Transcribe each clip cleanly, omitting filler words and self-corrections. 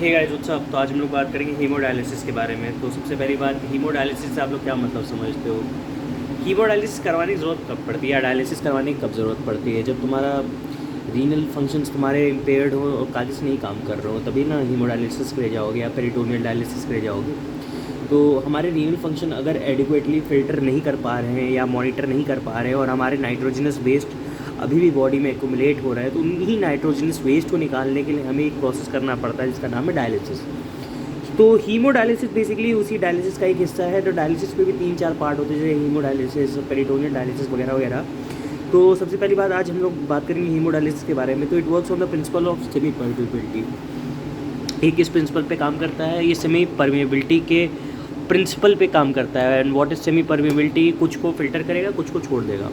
Hey guys what's up. तो आज हम लोग बात करेंगे हीमोडायलिसिस के बारे में। तो सबसे पहली बात, हीमोडायलिसिस से आप लोग क्या मतलब समझते हो? हीमोडायलिसिस करवाने की ज़रूरत कब पड़ती है या डायलिसिस करवाने की कब ज़रूरत पड़ती है? जब तुम्हारा रीनल फंक्शंस तुम्हारे इम्पेयर्ड हो और कागज़ नहीं काम कर रहे हो, तभी ना हीमोडायलिसिस के लिए जाओगे या पेरिटोनियल डायलिसिस के लिए जाओगे। तो हमारे रीनल फंक्शन अगर एडिक्वेटली फ़िल्टर नहीं कर पा रहे हैं या मॉनिटर नहीं कर पा रहे हैं और हमारे नाइट्रोजनस वेस्ट अभी भी बॉडी में एक्यूमुलेट हो रहा है, तो उन्हीं नाइट्रोजनस वेस्ट को निकालने के लिए हमें एक प्रोसेस करना पड़ता है जिसका नाम है डायलिसिस। तो हीमोडायलिसिस बेसिकली उसी डायलिसिस का एक हिस्सा है। तो डायलिसिस पे भी 3-4 पार्ट होते हैं, जैसे हीमोडायलिसिस, पेरिटोनियल डायलिसिस वगैरह वगैरह। तो सबसे पहली बात, आज हम लोग बात करेंगे हीमोडायलिसिस के बारे में। तो it works on the principle of semi permeability. एक इस प्रिंसिपल पे काम करता है, ये सेमी परमिएबिलिटी के प्रिंसिपल पे काम करता है। And what is semi permeability? कुछ को फिल्टर करेगा, कुछ को छोड़ देगा।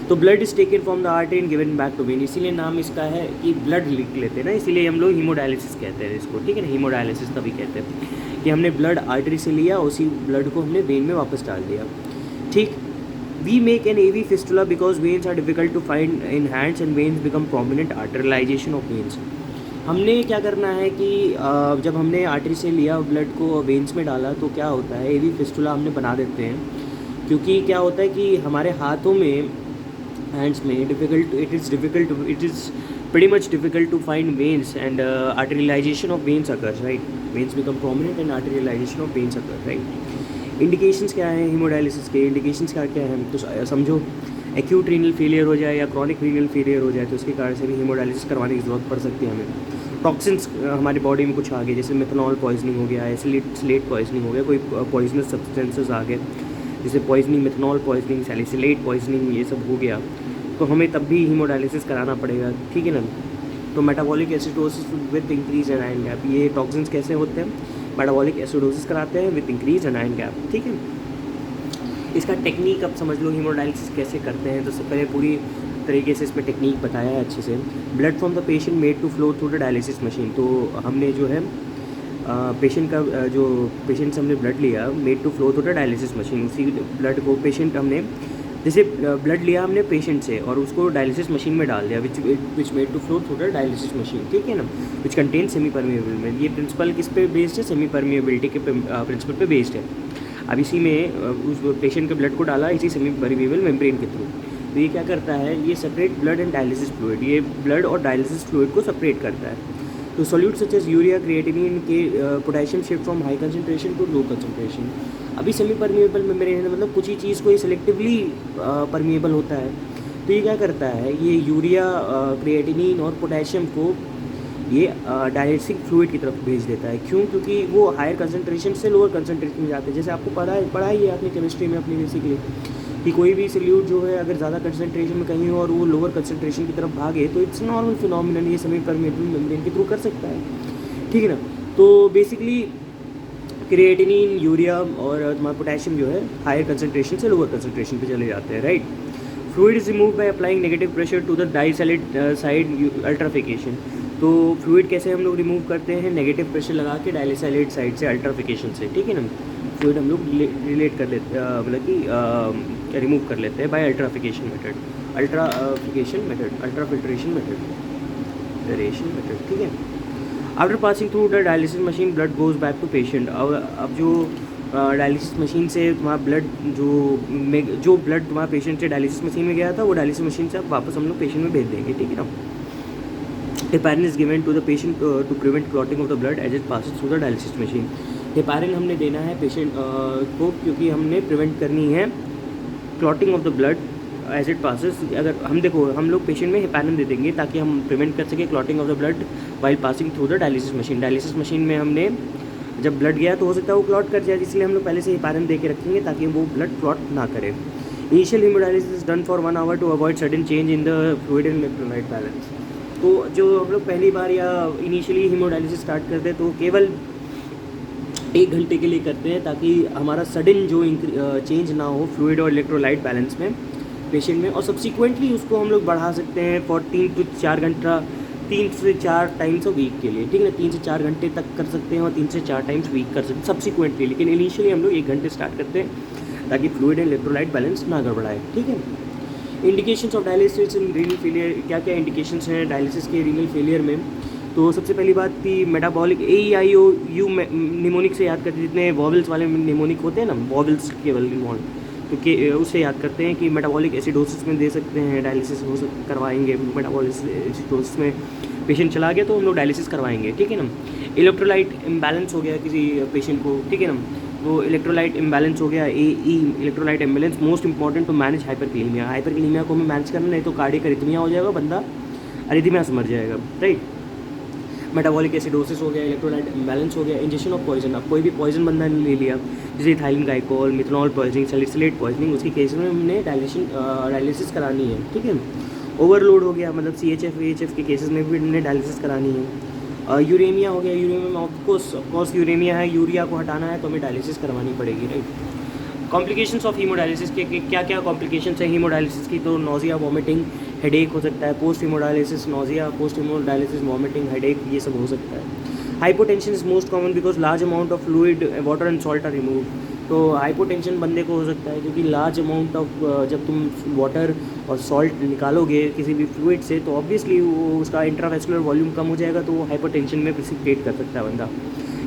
तो blood is taken from the artery and given back to vein, इसीलिए नाम इसका है कि ब्लड लिख लेते हैं ना, इसीलिए हम लोग हीमोडायलिसिस कहते हैं इसको, ठीक है ना। हीमोडायलिसिस तभी कहते हैं कि हमने ब्लड आर्टरी से लिया, उसी ब्लड को हमने वेन में वापस डाल दिया, ठीक। We make an AV fistula because veins are difficult to find in hands and veins become prominent arterialization of veins. हमने क्या करना है कि जब हमने आर्टरी से लिया ब्लड को वेन्स में डाला, तो क्या होता है, AV फिस्टुला हमने बना देते हैं। क्योंकि क्या होता है कि हमारे हाथों में, हैंड्स में, it is pretty much difficult to find veins and arterialization of veins occurs, right? Veins become prominent and arterialization of veins occur, right? Indications क्या हैं हीमोडायलिसिस के? इंडिकेशंस क्या क्या हैं तो समझो। एक्यूट रीनल फेलियर हो जाए या क्रॉनिक रीनल फेलियर हो जाए तो उसके कारण से भी हीमोडायलिसिस करवाने की ज़रूरत पड़ सकती है हमें। टॉक्सिन्स हमारी बॉडी में कुछ आ गए, जैसे मेथनॉल पॉइजनिंग हो गया, स्लेट पॉइजनिंग हो गया, कोई पॉइजनस सब्सटेंसेस आ गए, जैसे poisoning, methanol poisoning, salicylate poisoning, ये सब हो गया, तो हमें तब भी हीमोडायलिसिस कराना पड़ेगा, ठीक है ना। तो metabolic acidosis with increase in iron gap, ये टॉक्सिन्स कैसे होते हैं? मेटाबॉलिक एसिडोसिस कराते हैं with increase in iron gap, ठीक है। इसका टेक्निक अब समझ लो, हीमोडायलिसिस कैसे करते हैं। तो सबसे पहले पूरी तरीके से इसमें टेक्निक बताया है अच्छे से। Blood from the patient made to flow through the dialysis machine. तो हमने जो है पेशेंट का जो पेशेंट से हमने ब्लड लिया, made to flow through the dialysis machine, उसी ब्लड को पेशेंट हमने, जैसे ब्लड लिया हमने पेशेंट से और उसको डायलिसिस मशीन में डाल दिया, which made to flow through the dialysis machine, ठीक है ना, विच कंटेन सेमी परमिएबल में। ये प्रिंसिपल किस पे बेस्ड है? सेमी परमिएबिलिटी के प्रिंसिपल पे बेस्ड है। अब इसी में उस पेशेंट के ब्लड को डाला इसी सेमी परमिएबल मेम्ब्रेन के थ्रू। तो ये क्या करता है, ये separate blood and dialysis fluid, ये ब्लड और डायलिसिस फ्लूइड को सेपरेट करता है। तो solute such as urea, creatinine के potassium shift from high concentration to low concentration. अभी सेमी परमिएबल मेम्ब्रेन है, मतलब कुछ ही चीज़ को ये सेलेक्टिवली परमिएबल होता है। तो ये क्या करता है, ये यूरिया, क्रिएटिनिन और पोटेशियम को ये डायलिसिस फ्लूइड की तरफ भेज देता है। क्यों? क्योंकि वो हायर कंसंट्रेशन से लोअर कंसंट्रेशन में जाते हैं। जैसे आपको पढ़ा ही है आपने केमिस्ट्री में अपनी बेसिकली, कि कोई भी सल्यूट जो है अगर ज़्यादा कंसंट्रेशन में कहीं हो और वो लोअर कंसंट्रेशन की तरफ भागे, तो इट्स नॉर्मल फिनोमिनन, ये सेमी परमिएबल मेम्ब्रेन के थ्रू कर सकता है, ठीक है ना। तो बेसिकली क्रिएटिनिन, यूरिया और तुम्हारा पोटेशियम जो है हायर कंसंट्रेशन से लोअर कंसंट्रेशन पे चले जाते हैं, right. Fluid is remove by applying negative pressure to the dialysate side ultrafiltration. तो फ्लूइड कैसे हम लोग रिमूव करते हैं? नेगेटिव प्रेशर लगा के डाइसैलिड साइड से अल्ट्राफिकेशन से, ठीक है ना। फ्लूइड हम लोग रिलेट कर लेते, मतलब कि रिमूव कर लेते हैं by ultrafication method, ultrafiltration method, ठीक है। After passing through the dialysis machine blood goes back to patient. अब जो डायलिसिस मशीन से तुम्हारा ब्लड जो ब्लड तुम्हारा पेशेंट से डायलिसिस मशीन में गया था, वो डायलिसिस मशीन से अब वापस हम लोग पेशेंट में भेज देंगे, ठीक है ना। Heparin is given to the patient to prevent clotting of the blood as it passes through the dialysis machine. Heparin हमने देना है पेशेंट को, क्योंकि हमने प्रिवेंट करनी है clotting of the blood as it passes. अगर हम देखो, हम लोग पेशेंट में हेपारिन दे देंगे ताकि हम प्रिवेंट कर सके clotting of the blood while passing through the dialysis machine. Dialysis machine में हमने जब ब्लड गया तो हो सकता है वो क्लॉट कर जाए, इसलिए हम लोग पहले से हेपारिन दे के रखेंगे ताकि वो ब्लड क्लॉट ना करे। Initial haemodialysis is done for 1 hour to avoid sudden change in the fluid and electrolyte balance. तो जो हम लोग पहली बार या इनिशियली हीमोडायलिसिस स्टार्ट करते हैं तो केवल 1 घंटे के लिए करते हैं, ताकि हमारा सडन जो चेंज ना हो फ्लूइड और इलेक्ट्रोलाइट बैलेंस में पेशेंट में। और सब्सिक्वेंटली उसको हम लोग बढ़ा सकते हैं फॉर 3 से 4 घंटा, 3 से 4 टाइम्स अ वीक के लिए, ठीक है ना। 3 से 4 घंटे तक कर सकते हैं और 3 से 4 टाइम्स वीक कर सकते हैं सब्सिक्वेंटली। लेकिन इनिशियली हम लोग 1 घंटे स्टार्ट करते हैं ताकि फ्लूइड एंड इलेक्ट्रोलाइट बैलेंस ना गड़बड़ाए, ठीक है। Indications of dialysis in renal failure, क्या क्या इंडिकेशंस हैं डायलिसिस के रीनल फेलियर में? तो सबसे पहली बात थी मेटाबॉलिक AEIOU निमोनिक से याद करते हैं, जितने वॉवल्स वाले निमोनिक होते हैं ना, वॉवल्स केवल तो कि उससे याद करते हैं कि मेटाबॉलिक एसिडोसिस में दे सकते हैं, डायलिसिस करवाएंगे। मेटाबॉलिक एसिडोसिस में पेशेंट चला गया तो हम लोग डायलिसिस करवाएंगे, ठीक है ना। इलेक्ट्रोलाइट इम्बैलेंस हो गया किसी पेशेंट को, ठीक है ना, तो इलेक्ट्रोलाइट इम्बैलेंस हो गया, electrolyte imbalance most important to manage hyperkalaemia. Hyperkalaemia को हमें मैनेज करना, नहीं तो कार्डियक अरिथमिया हो जाएगा, बंदा अरिथमिया से मर जाएगा, राइट। मेटाबॉलिक एसिडोसिस हो गया, इलेक्ट्रोलाइट इम्बैलेंस हो गया, इंजेक्शन ऑफ पॉइजन। अब कोई भी पॉइजन बंदा ने ले लिया, जैसे ethylene glycol, methanol poisoning, salicylate poisoning, उसके केस में हमने डायलिसिस करानी है, ठीक है। ओवरलोड हो गया, मतलब CHF VHF के केसेस में भी हमने डायलिसिस करानी है। यूरेमिया हो गया, यूरेमिया में ऑफकोर्स यूरेमिया है, यूरिया को हटाना है तो हमें डायलिसिस करवानी पड़ेगी, राइट। कॉम्प्लिकेशंस ऑफ हीमोडायलिसिस के क्या क्या कॉम्प्लिकेशंस है हीमोडायलिसिस की, तो नोजिया, वॉमिटिंग, हेडेक हो सकता है। Post haemodialysis nausea, post haemodialysis vomiting, headache, ये सब हो सकता है। Hypotension is most common because large amount of fluid, water and salt are remove. तो हाइपोटेंशन बंदे को हो सकता है क्योंकि लार्ज अमाउंट ऑफ जब तुम वाटर और सॉल्ट निकालोगे किसी भी फ्लूइड से तो ऑब्वियसली वो उसका इंट्रावेस्कुलर वॉल्यूम कम हो जाएगा, तो वो हाइपोटेंशन में प्रिसिपिटेट कर सकता है बंदा।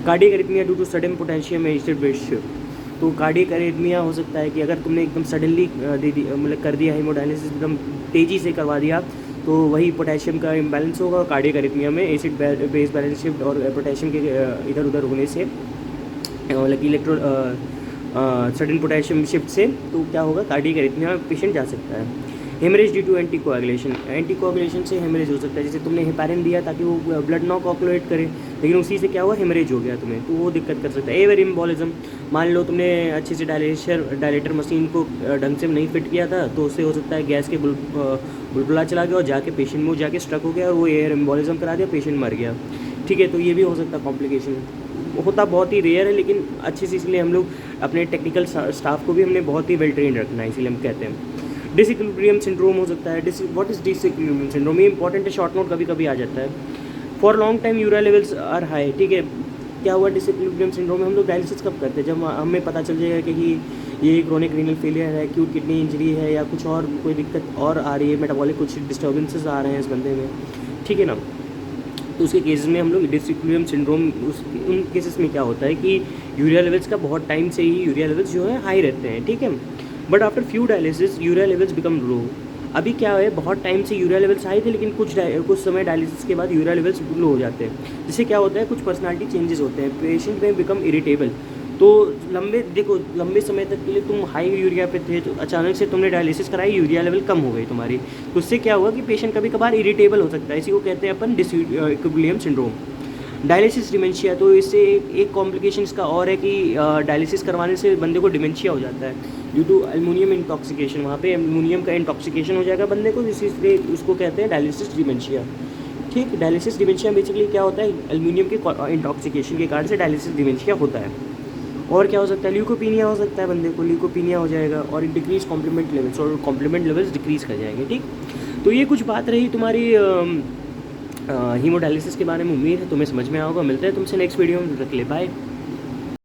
Cardiac arrhythmia due to sudden potassium agitated blood shift, तो कार्डियक अरिथमिया हो सकता है कि अगर तुमने एकदम सडनली दे दी, मतलब कर दिया हीमोडायलिसिस, एकदम तेज़ी से करवा दिया, तो वही पोटेशियम का इम्बैलेंस होगा। कार्डियक अरिथमिया में एसिड बेस बैलेंस शिफ्ट और पोटेशियम के इधर उधर होने से, मतलब सडन पोटेशियम शिफ्ट से, तो क्या होगा, कार्डियक अरिथमिया में पेशेंट जा सकता है। हेमरेज ड्यू टू एंटीकोagulation से हेमरेज हो सकता है। जैसे तुमने हेपारिन दिया ताकि वो ब्लड ना कोआगुलेट करे, लेकिन उसी से क्या हुआ, हेमरेज हो गया तुम्हें, तो वो दिक्कत कर सकता है। एवर एम्बोलिज्म, मान लो तुमने अच्छे से डायलेटर मशीन को ढंग से नहीं फिट किया था, तो उससे हो सकता है गैस के बुलबुला चला गया और जाके पेशेंट में जाके स्ट्रक हो गया और वो एयर एम्बोलिज्म करा दिया, पेशेंट मर गया, ठीक है। तो ये भी हो सकता है कॉम्प्लिकेशन, होता बहुत ही रेयर है, लेकिन अच्छे से, इसलिए हम लोग अपने टेक्निकल स्टाफ को भी हमने बहुत ही वेल ट्रेन रखना है, इसलिए हम कहते हैं। डिसइक्विलिब्रियम सिंड्रोम हो सकता है। व्हाट इज डिसइक्विलिब्रियम सिंड्रोम, ये इंपॉर्टेंट है, शॉर्ट नोट कभी कभी आ जाता है। For long time urea levels are high, ठीक है। क्या हुआ डिसइक्विलिब्रियम सिंड्रोम में, हम लोग डायलिसिस कब करते हैं, जब हमें पता चल जाएगा कि ये क्रोनिक रीनल फेलियर है, एक्यूट किडनी इंजरी है, या कुछ और कोई दिक्कत और आ रही है, मेटाबॉलिक कुछ डिस्टर्बेंसेस आ रहे हैं इस बंदे में, ठीक है ना। तो उसके केसेस में हम लोग डिसइक्विलिब्रियम सिंड्रोम, उन केसेस में क्या होता है कि यूरिया लेवल्स का बहुत टाइम से ही यूरिया लेवल्स जो है हाई रहते हैं, ठीक है। But after few dialysis urea levels become low. अभी क्या है, बहुत टाइम से यूरिया लेवल्स हाई थे, लेकिन कुछ समय डायलिसिस के बाद यूरिया लेवल्स लो हो जाते हैं। जिससे क्या होता है, कुछ पर्सनालिटी चेंजेस होते हैं, पेशेंट में बिकम इरिटेबल। तो लंबे समय तक के लिए तुम हाई यूरिया पे थे, तो अचानक से तुमने डायलिसिस कराई, यूरिया लेवल कम हो गई तुम्हारी, तो उससे क्या हुआ कि पेशेंट कभी कभार इरिटेबल हो सकता है। इसी को कहते हैं अपन डिसइक्विलिब्रियम सिंड्रोम। डायलिसिस डिमेंशिया, तो इससे एक कॉम्प्लिकेशन इसका और है कि डायलिसिस करवाने से बंदे को डिमेंशिया हो जाता है ड्यू टू एल्युमिनियम इंटॉक्सिकेशन। वहाँ पे एल्युमिनियम का इंटॉक्सिकेशन हो जाएगा बंदे को, इसलिए उसको कहते हैं डायलिसिस डिमेंशिया, ठीक। डायलिसिस डिमेंशिया बेसिकली क्या होता है, एल्युमिनियम के इंटॉक्सिकेशन के कारण से डायलिसिस डिमेंशिया होता है। और क्या हो सकता है, ल्यूकोपीनिया हो सकता है, बंदे को ल्यूकोपीनिया हो जाएगा, और डिक्रीज कॉम्प्लीमेंट लेवल्स, और कॉम्प्लीमेंट लेवल्स डिक्रीज कर जाएंगे, ठीक। तो ये कुछ बात रही तुम्हारी हीमोडायलिसिस के बारे में। उम्मीद है तुम्हें समझ में आओगे। मिलते हैं तुमसे नेक्स्ट वीडियो में, रख ले, बाय।